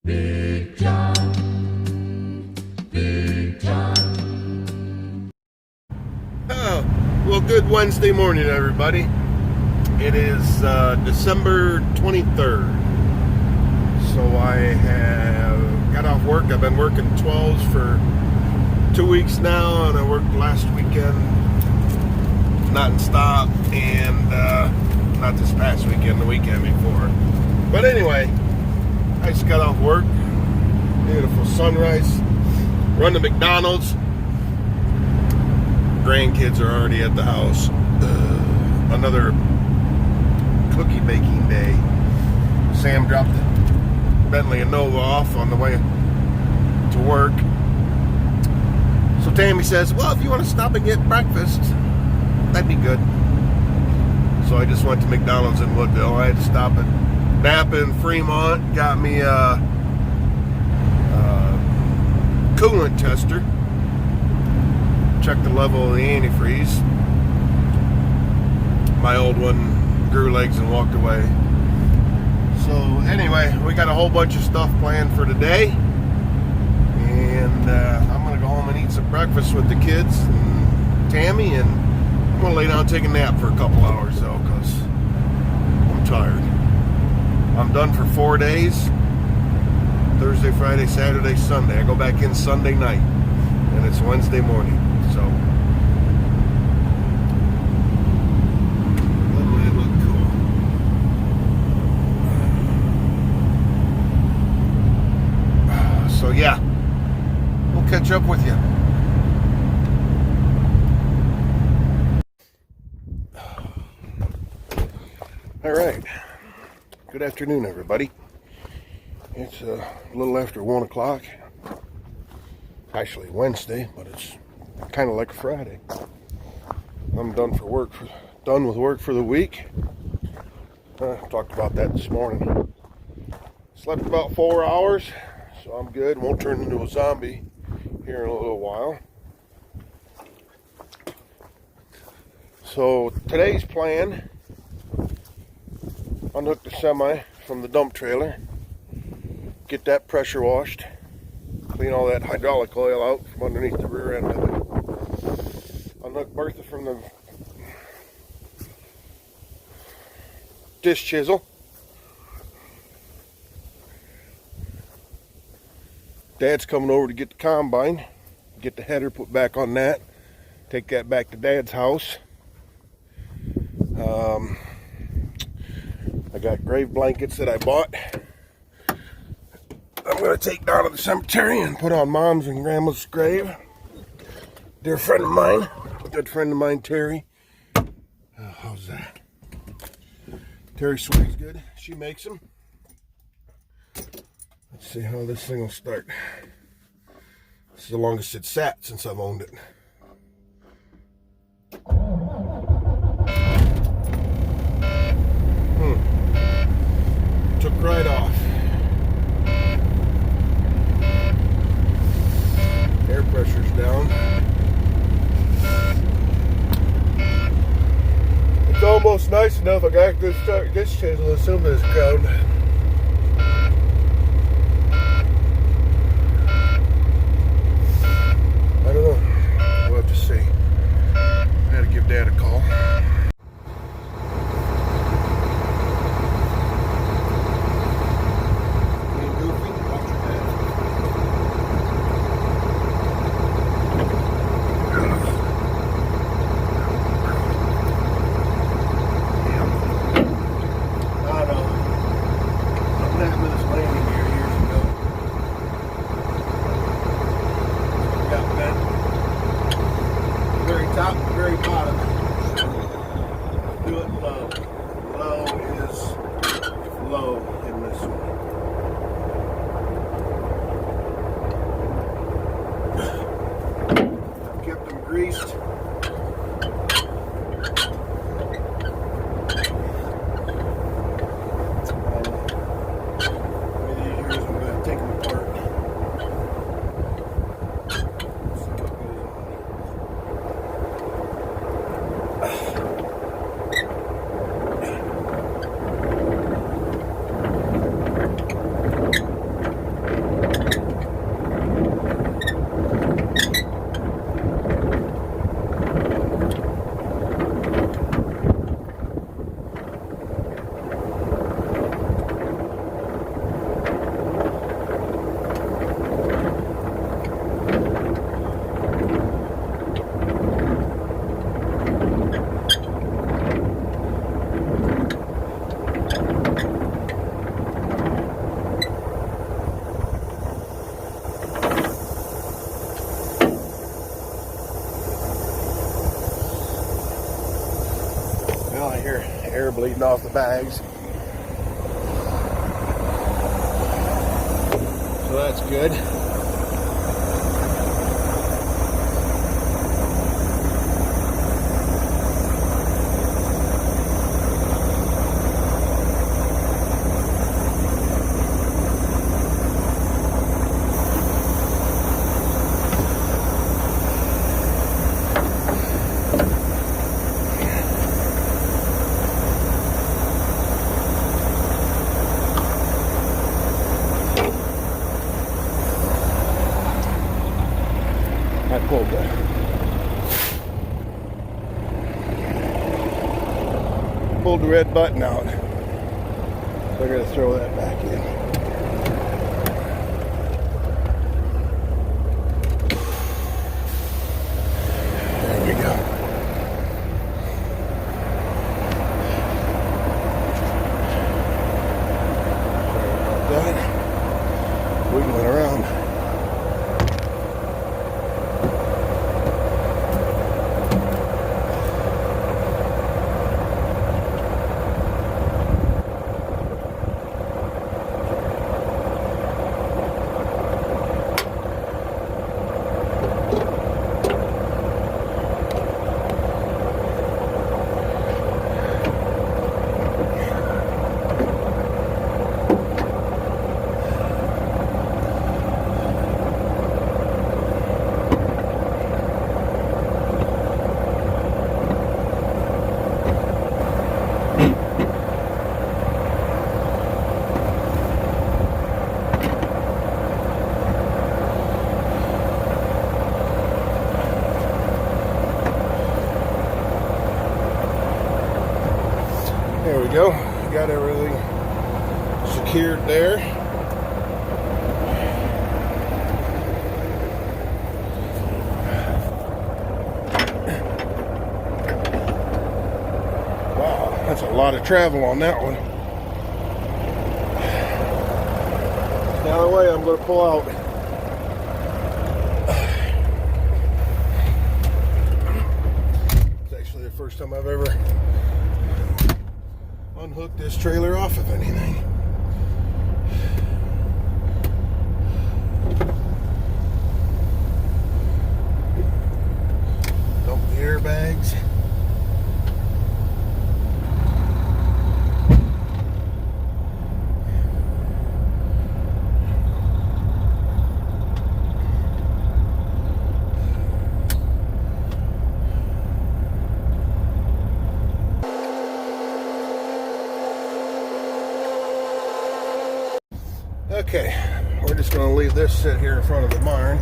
Big John, Big John. Well, good Wednesday morning, everybody. It is December 23rd. So I have got off work. I've been working 12s for 2 weeks now, and I worked last weekend, not in stop, and not this past weekend, the weekend before. But anyway, I just got off work. Beautiful sunrise. Run to McDonald's. Grandkids are already at the house. Another cookie baking day. Sam dropped the Bentley and Nova off on the way to work. So Tammy says, well, if you want to stop and get breakfast, that'd be good. So I just went to McDonald's in Woodville. I had to stop at Napa in Fremont. Got me a coolant tester. Checked the level of the antifreeze. My old one grew legs and walked away. So anyway, we got a whole bunch of stuff planned for today. And I'm going to go home and eat some breakfast with the kids and Tammy. And I'm going to lay down and take a nap for a couple hours though, because I'm tired. I'm done for 4 days. Thursday, Friday, Saturday, Sunday. I go back in Sunday night. And it's Wednesday morning. So doesn't it look cool? So yeah, we'll catch up with you. All right. Good afternoon, everybody. It's a little after 1 o'clock. Actually Wednesday, but it's kind of like Friday. I'm done with work for the week. Talked about that this morning. Slept about 4 hours, so I'm good. Won't turn into a zombie here in a little while. So today's plan: unhook the semi from the dump trailer, get that pressure washed, clean all that hydraulic oil out from underneath the rear end of it. Unhook Bertha from the disc chisel. Dad's coming over to get the combine, get the header put back on that, take that back to Dad's house. I got grave blankets that I bought. I'm going to take down to the cemetery and put on Mom's and Grandma's grave. Dear friend of mine, good friend of mine, Terry. How's that? Terry swears good. She makes them. Let's see how this thing will start. This is the longest it's sat since I've owned it. Took right off. Air pressure's down. It's almost nice enough. I got to start this chisel as soon as it's ground. I don't know. We'll have to see. I gotta give Dad a call. bleeding off the bags. So that's good. I pulled the red button out. So I gotta throw that back in. There we go. Sorry about that. Wiggling around. There we go. Got everything secured there. Wow, that's a lot of travel on that one. The other way I'm going to pull out. It's actually the first time I've ever unhook this trailer off of anything. Dump the airbags. Okay, we're just going to leave this sit here in front of the barn.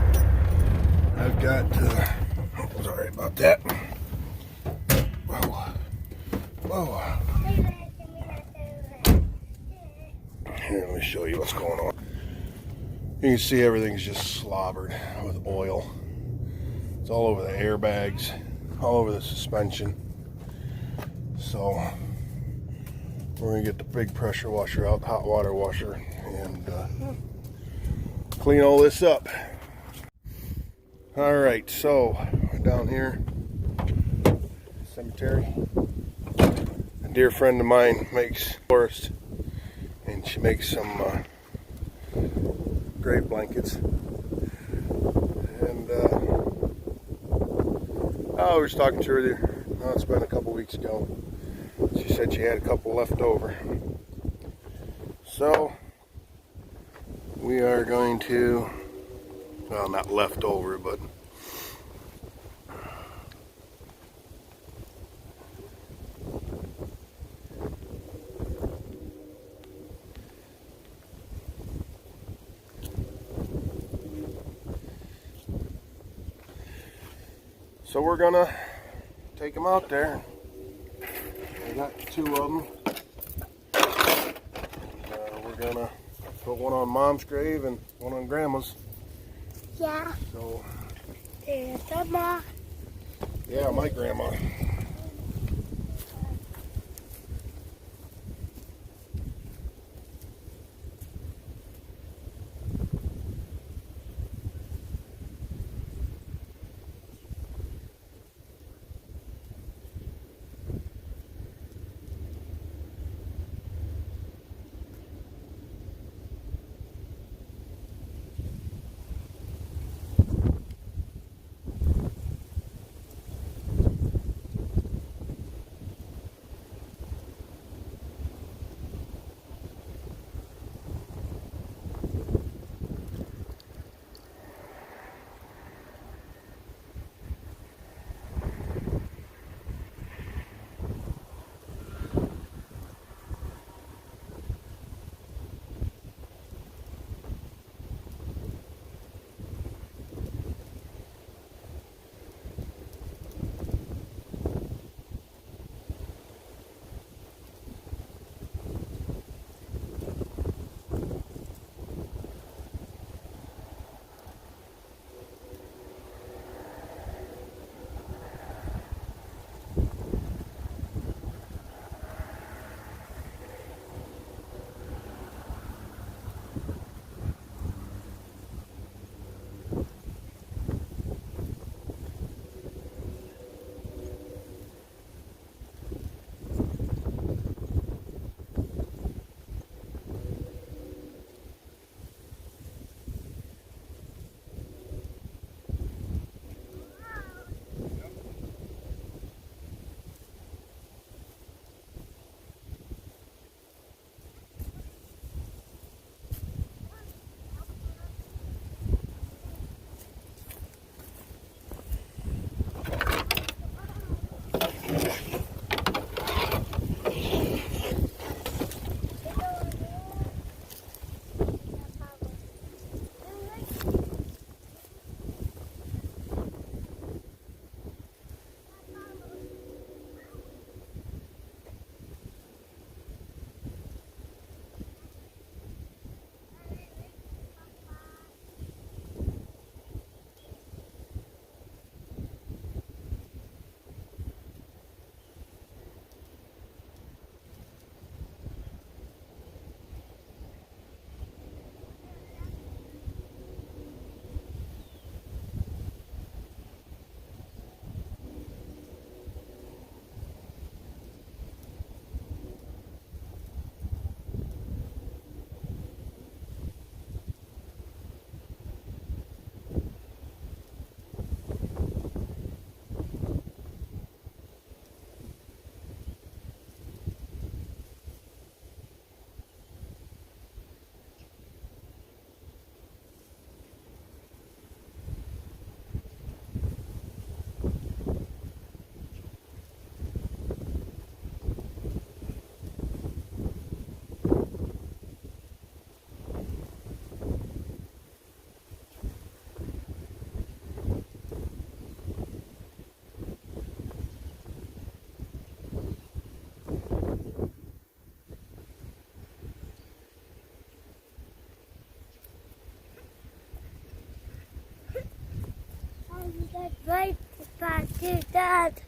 I've got, sorry about that. Whoa. Whoa. Here, let me show you what's going on. You can see everything's just slobbered with oil. It's all over the airbags, all over the suspension. So, we're going to get the big pressure washer out, hot water washer, and clean all this up. All right, so down here, cemetery. A dear friend of mine makes forest, and she makes some grave blankets. And I was talking to her. Oh, it's been a couple weeks ago. She said she had a couple left over. So we are going to, well, not left over, but so we're gonna take them out there. We got two of them. We're gonna put one on Mom's grave and one on Grandma's. Yeah. So. There's Grandma. Yeah, my grandma. you, Dad.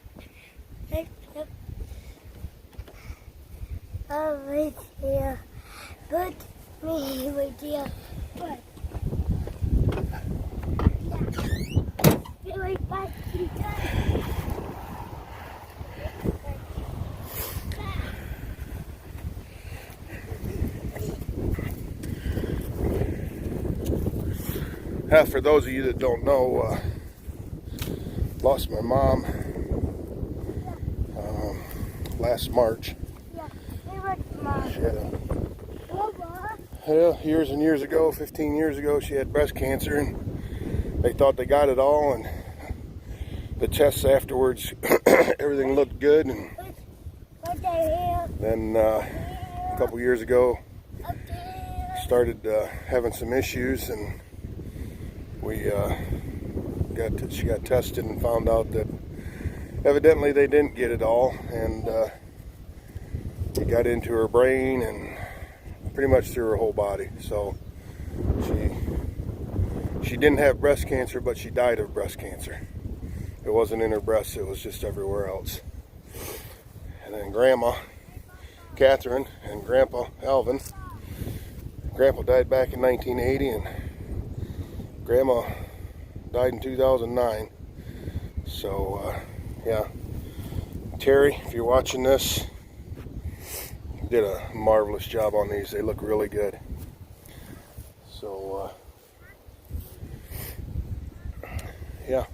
Right here. Put me with you. But get right back to Dad. For those of you that don't know, lost my mom last March. Yeah, they were Mom. She had Volvo. years and years ago, 15 years ago, she had breast cancer, and they thought they got it all, and the tests afterwards, everything looked good, and Put the hair then a couple years ago, up there. started having some issues, and she got tested and found out that evidently they didn't get it all, and it got into her brain and pretty much through her whole body. So she didn't have breast cancer, but she died of breast cancer. It wasn't in her breast, it was just everywhere else. And then Grandma Catherine and Grandpa Alvin. Grandpa died back in 1980, and Grandma died in 2009. So yeah, Terry, if you're watching this, you did a marvelous job on these. They look really good. So yeah.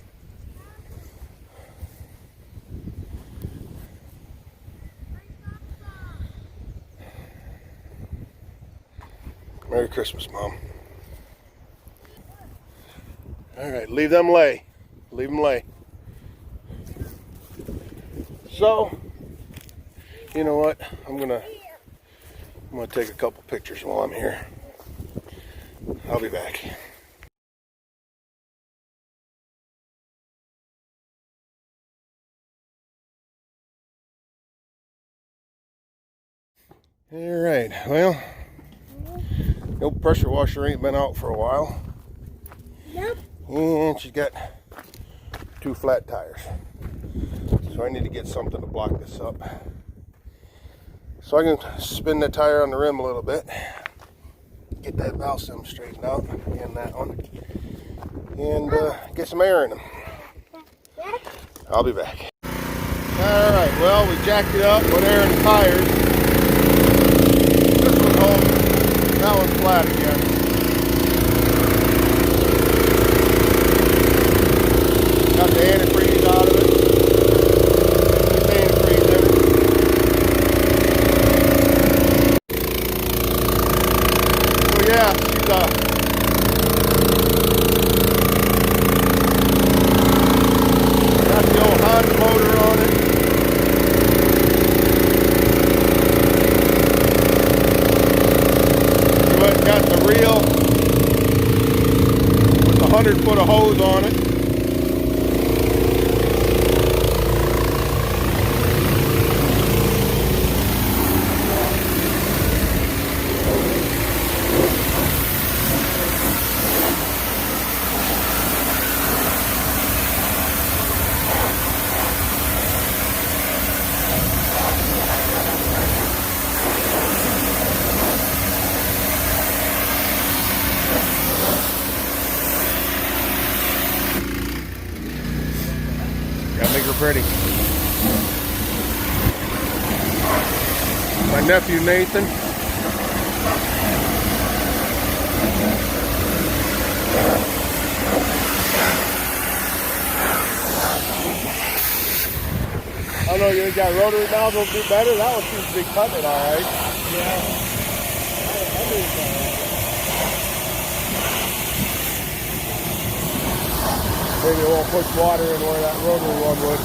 Merry Christmas, Mom. All right, leave them lay. Leave them lay. So, you know what? I'm gonna take a couple pictures while I'm here. I'll be back. All right. Well, the old pressure washer ain't been out for a while. Nope. And she's got 2 flat tires. So I need to get something to block this up. So I can spin the tire on the rim a little bit. Get that valve stem straightened out, and that one. And get some air in them. I'll be back. Alright, well, we jacked it up, put air in the tires. This one holds. That one's flat again. Got the antifreeze out of it. Put the antifreeze in it. So yeah, she's got the old Honda motor on it. We went and got the reel with the 100-foot of hose on it. Gotta make her pretty. My nephew Nathan. I don't know, you got rotary valves will do better. That one seems to be cutting it all right. Yeah. Maybe it won't push water in where that rotary one would.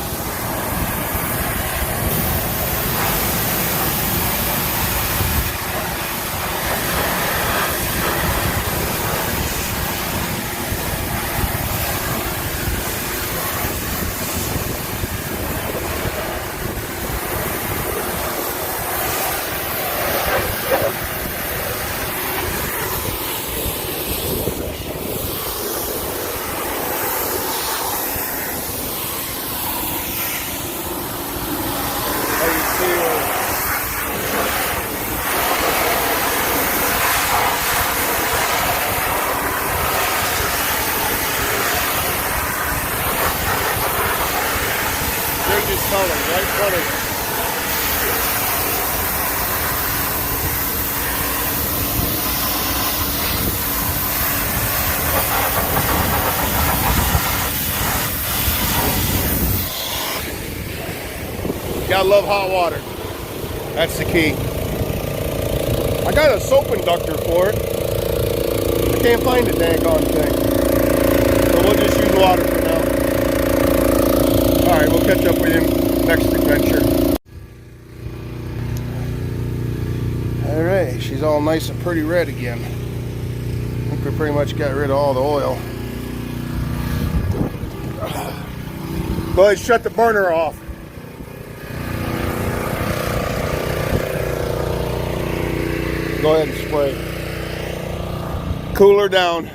right in front of you. Gotta love hot water. That's the key. I got a soap inductor for it. I can't find the daggone thing. So we'll just use water for now. Alright, we'll catch up with you next adventure. Alright, she's all nice and pretty red again. I think we pretty much got rid of all the oil. Go ahead, shut the burner off. Go ahead and spray. Cool her down.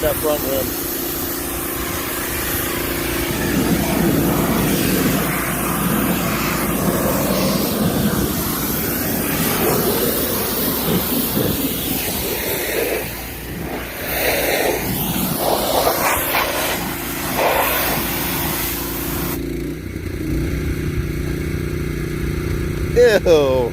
That front rim. Ew.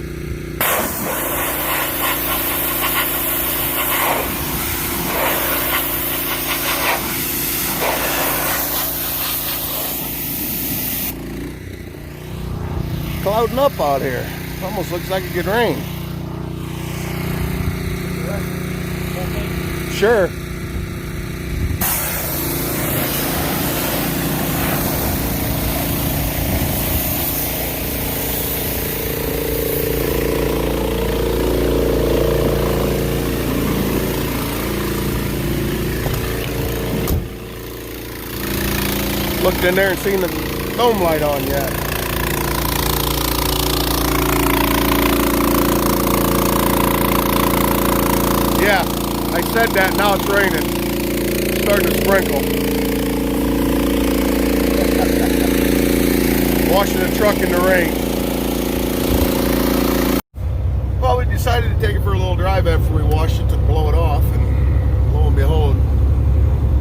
Clouding up out here. Almost looks like it could rain. Sure. Looked in there and seen the dome light on yet. Yeah, I said that, now it's raining. It's starting to sprinkle. Washing the truck in the rain. Well, we decided to take it for a little drive after we washed it to blow it off, and lo and behold,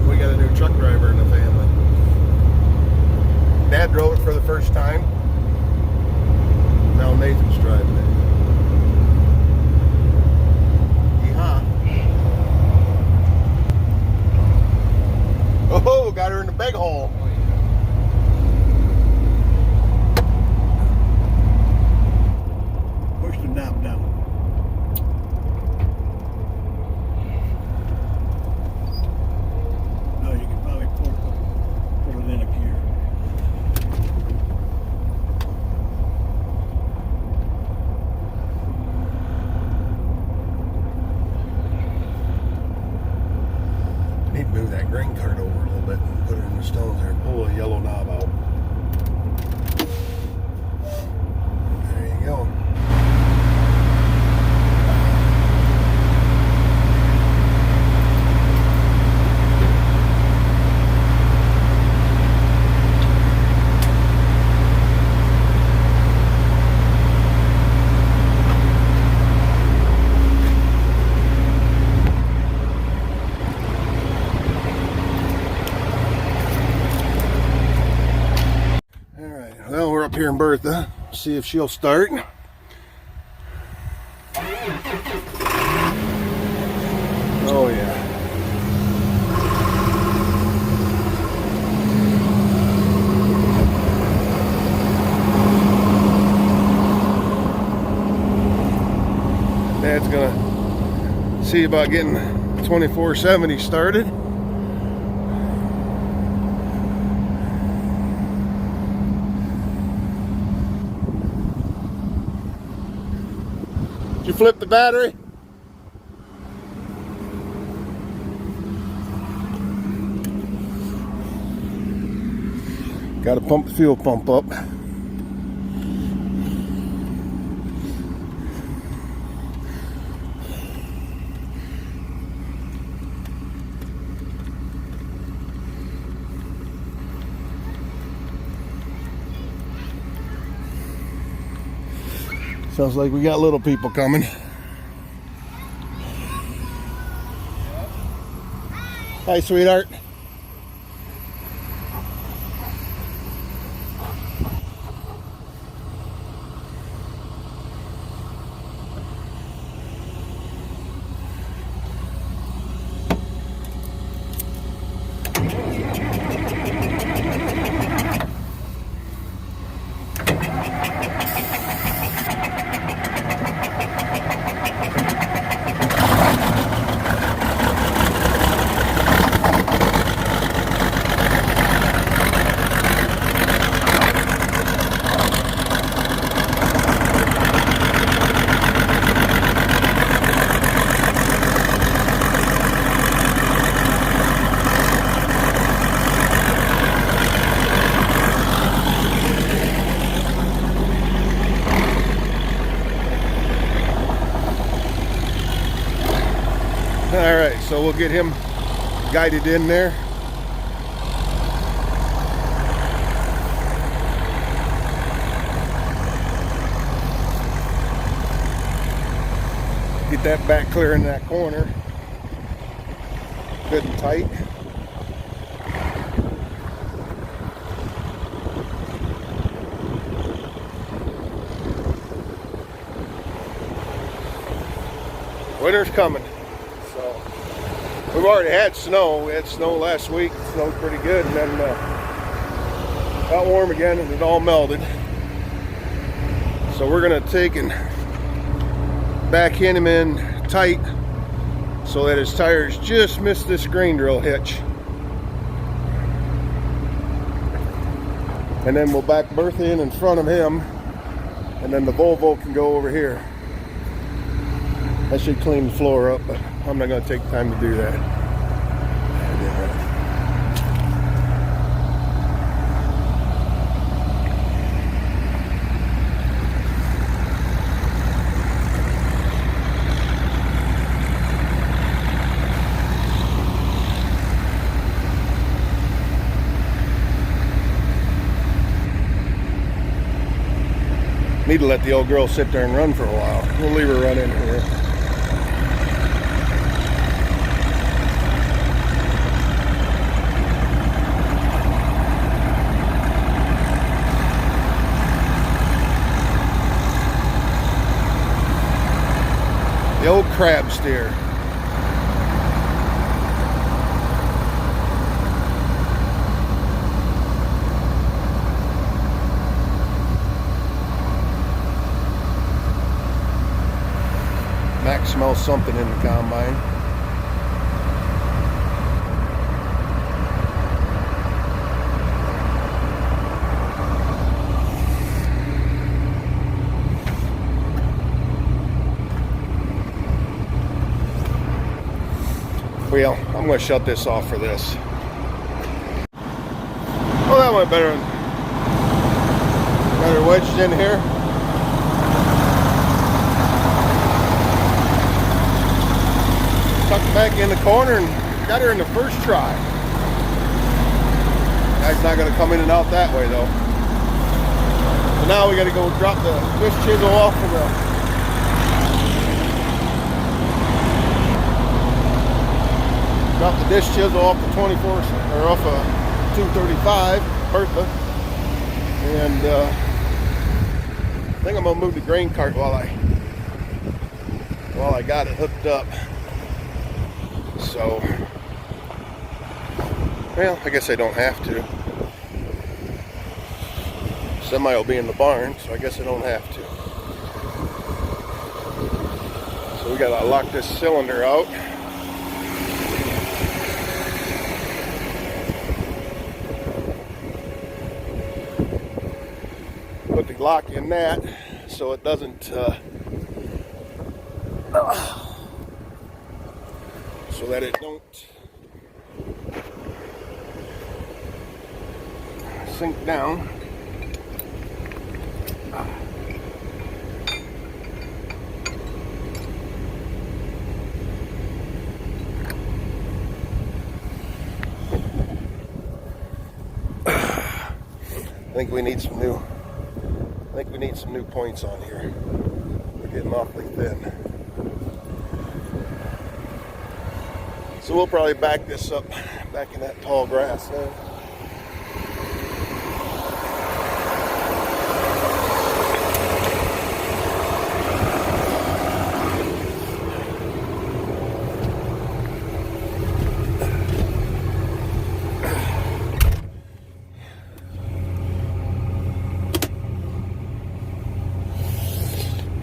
we got a new truck driver in the family. Dad drove it for the first time. Now Nathan's driving it. Oh, got her in the big hole. Push the knob down. No, you can probably put it in a gear. Need to move that grain cart over a little bit and put it in the stones there. Pull the yellow knob out. There you go. Well, we're up here in Bertha. See if she'll start. Oh yeah. Dad's gonna see about getting 2470 started. Did you flip the battery? Got to pump the fuel pump up. Sounds like we got little people coming. Hi, sweetheart. All right, so we'll get him guided in there. Get that back clear in that corner. Good and tight. Winter's coming. So we've already had snow. We had snow last week. It snowed pretty good, and then got warm again, and it all melted. So we're gonna take and backhand him in tight so that his tires just miss this grain drill hitch. And then we'll back berth in front of him, and then the Volvo can go over here. That should clean the floor up, but I'm not going to take time to do that. Need to let the old girl sit there and run for a while. We'll leave her run in here. The old crab steer. Max smells something in the combine. Well, I'm going to shut this off for this. Oh, that went better. Got her wedged in here. Tucked back in the corner and got her in the first try. Guy's not going to come in and out that way though. So now we got to go drop the disc chisel off of the disc chisel off the 24 or off a 235 Bertha, and I think I'm gonna move the grain cart while I got it hooked up. So, well, I guess I don't have to. Semi will be in the barn, so I guess I don't have to. So we gotta lock this cylinder out. Put the lock in that so it doesn't so that it don't sink down. I think we need some new points on here. We're getting awfully thin. So we'll probably back this up back in that tall grass there.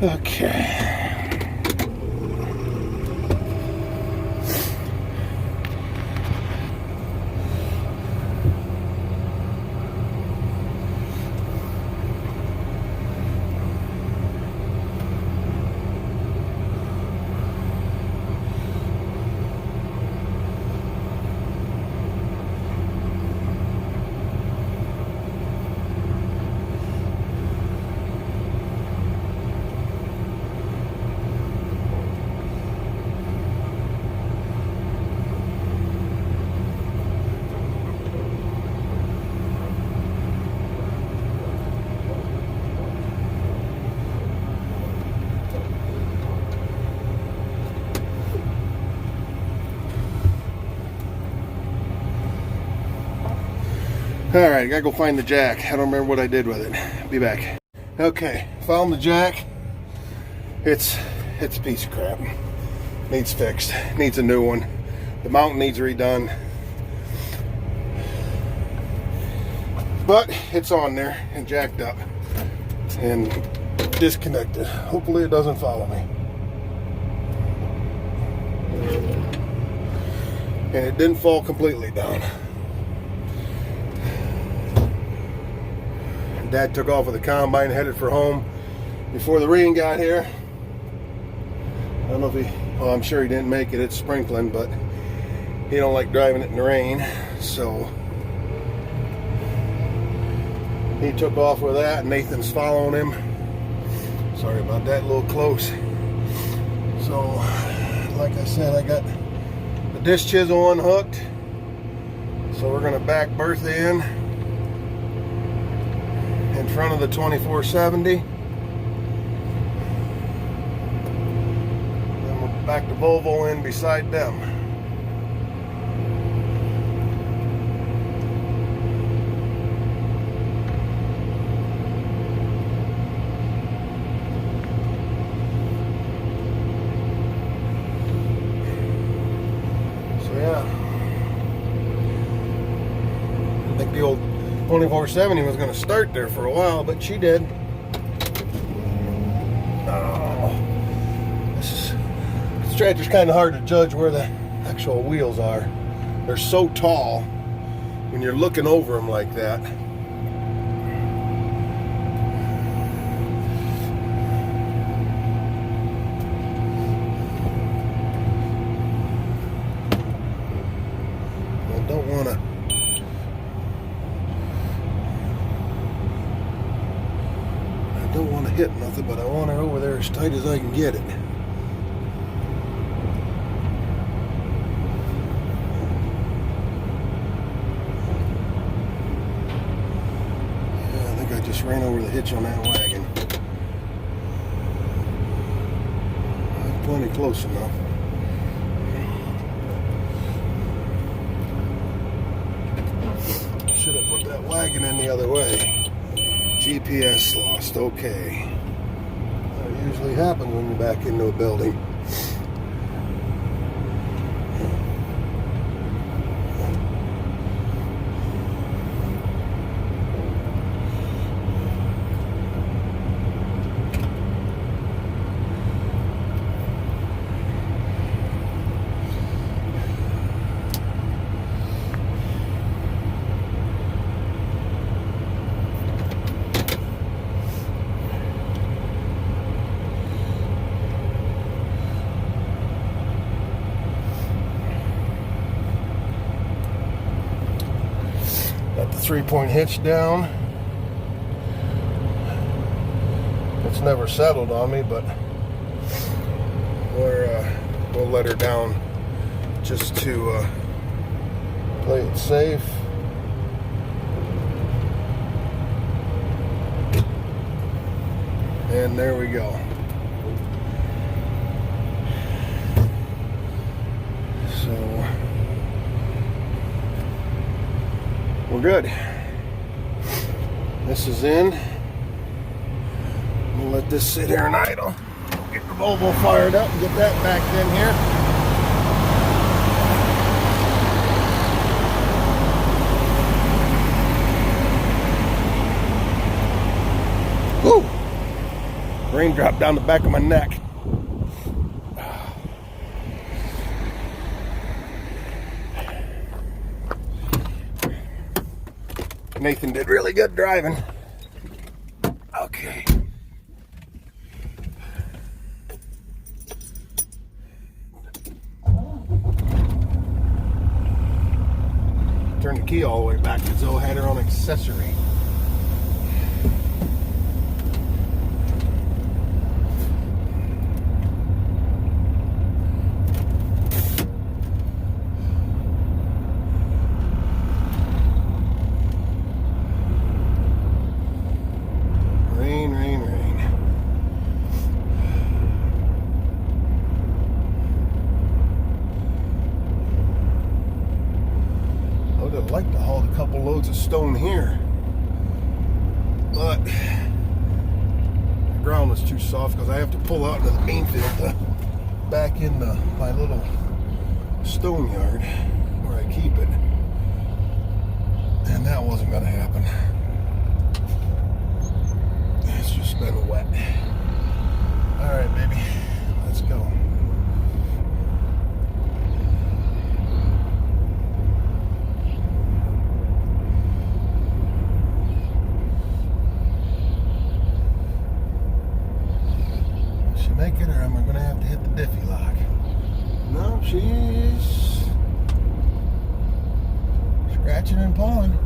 Okay. Alright, I gotta go find the jack. I don't remember what I did with it. Be back. Okay, found the jack. It's a piece of crap. Needs fixed. Needs a new one. The mount needs redone. But it's on there and jacked up and disconnected. Hopefully it doesn't follow me. And it didn't fall completely down. Dad took off with the combine, headed for home before the rain got here. I don't know if well, I'm sure he didn't make it. It's sprinkling, but he don't like driving it in the rain. So he took off with that. Nathan's following him. Sorry about that, a little close. So, like I said, I got the disc chisel unhooked. So we're gonna back Bertha in front of the 2470. Then we'll back the Volvo in beside them. So yeah, I think the old 2470 was going to start there for a while, but she did. Oh, this tractor's kind of hard to judge where the actual wheels are. They're so tall when you're looking over them like that. I don't want to. Don't want to hit nothing, but I want her over there as tight as I can get it. Yeah, I think I just ran over the hitch on that wagon. Plenty close enough. Should have put that wagon in the other way. GPS lost, okay. That usually happens when you're back into a building. Got the 3-point hitch down. It's never settled on me, but we'll let her down just to play it safe. And there we go. So going good. This is in. We'll let this sit here and idle. Get the Volvo fired up and get that back in here. Woo! Rain dropped down the back of my neck. Nathan did really good driving. Okay. Turn the key all the way back because Zoe had her own accessory. Rain, rain, rain. I would have liked to haul a couple loads of stone here, but the ground was too soft because I have to pull out into the main field to back into my little stone yard where I keep it, and that wasn't going to happen. It's just been wet. All right, baby, let's go. Does she make it, or am I going to have to hit the diffie lock? No, she's scratching and pawing.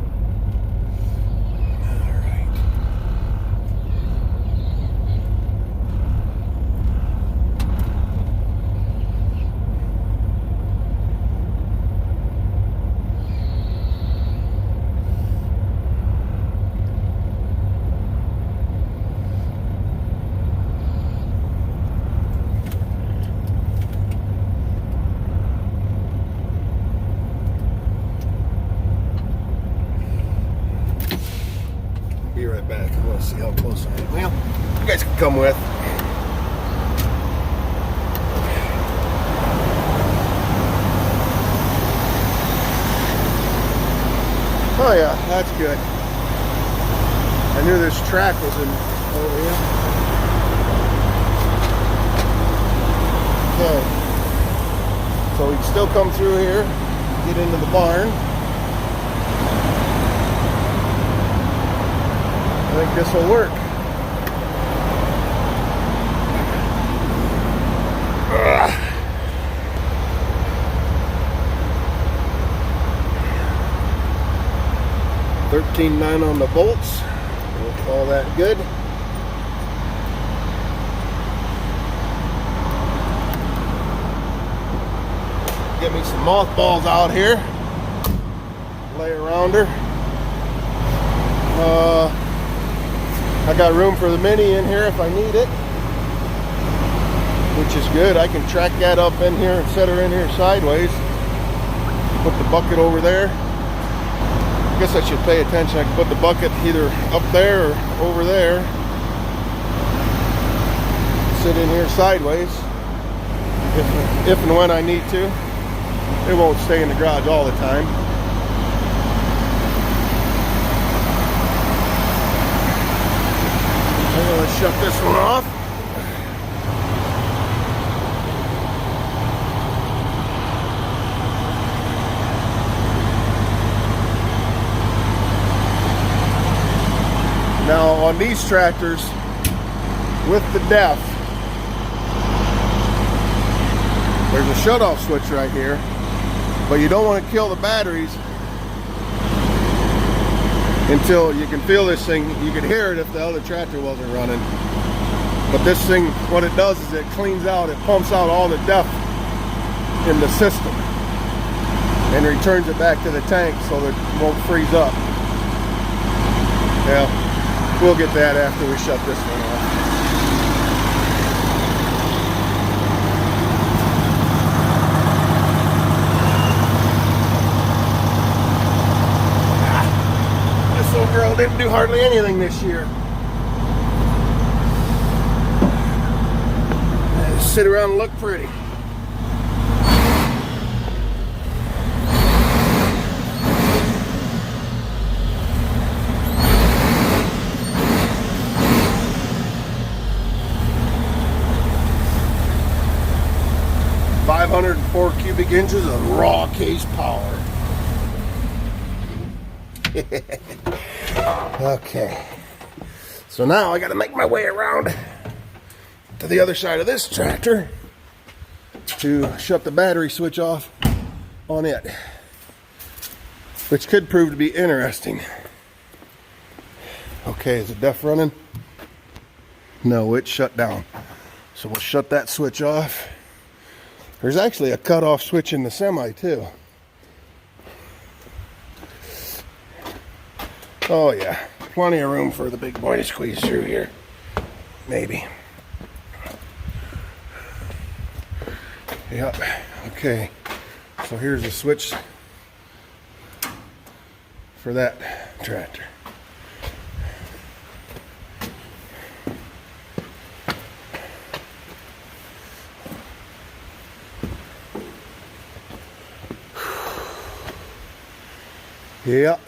Be right back. I want to see how close I am. Well, you guys can come with. Oh yeah, that's good. I knew this track was in over here. Okay. So we can still come through here, get into the barn. I think this will work. Ugh. 13.9 on the bolts. We'll call that good. Get me some mothballs out here. Lay around her. I got room for the Mini in here if I need it, which is good. I can track that up in here and set her in here sideways. Put the bucket over there. I guess I should pay attention. I can put the bucket either up there or over there. Sit in here sideways if and when I need to. It won't stay in the garage all the time. I'm going to shut this one off. Now on these tractors with the DEF, there's a shut-off switch right here, but you don't want to kill the batteries until you can feel this thing. You could hear it if the other tractor wasn't running. But this thing, what it does is it cleans out, it pumps out all the DEF in the system and returns it back to the tank so that it won't freeze up. Yeah, we'll get that after we shut this one off. didn't do hardly anything this year. Just sit around and look pretty. "504 cubic inches of raw case power." Okay, so now I got to make my way around to the other side of this tractor to shut the battery switch off on it, which could prove to be interesting. Okay, is the DEF running? No, it's shut down. So we'll shut that switch off. There's actually a cutoff switch in the semi too. Oh yeah, plenty of room for the big boy to squeeze through here. Maybe. Yep, okay. So here's the switch for that tractor. Yep.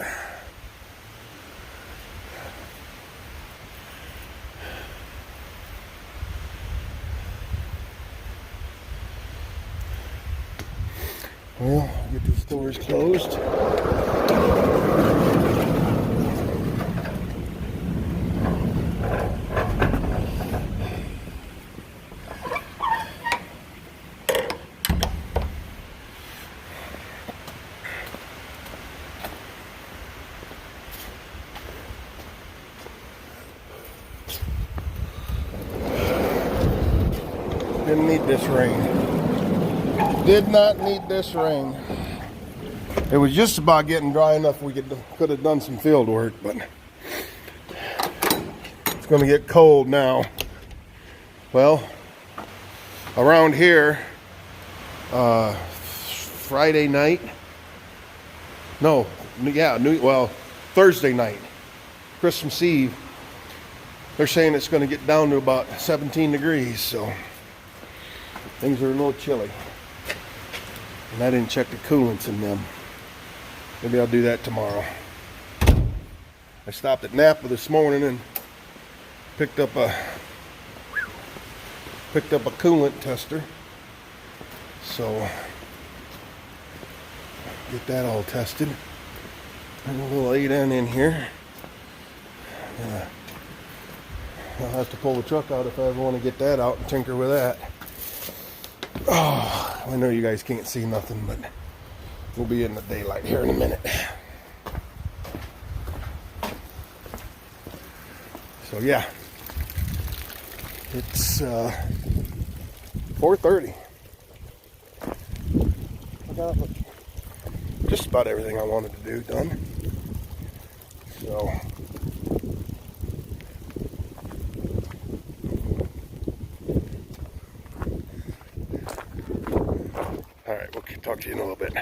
Well, get these doors closed. Didn't need this rain. Did not need this rain. It was just about getting dry enough we could have done some field work, but it's going to get cold now. Well, around here, Friday night. No, yeah, Thursday night, Christmas Eve. They're saying it's going to get down to about 17 degrees, so things are a little chilly. And I didn't check the coolants in them. Maybe I'll do that tomorrow. I stopped at Napa this morning and picked up a coolant tester. So get that all tested. And a little 8N in here. I'll have to pull the truck out if I ever want to get that out and tinker with that. Oh, I know you guys can't see nothing, but we'll be in the daylight here in a minute. So yeah, it's 4:30. I got just about everything I wanted to do done. So all right, we'll talk to you in a little bit.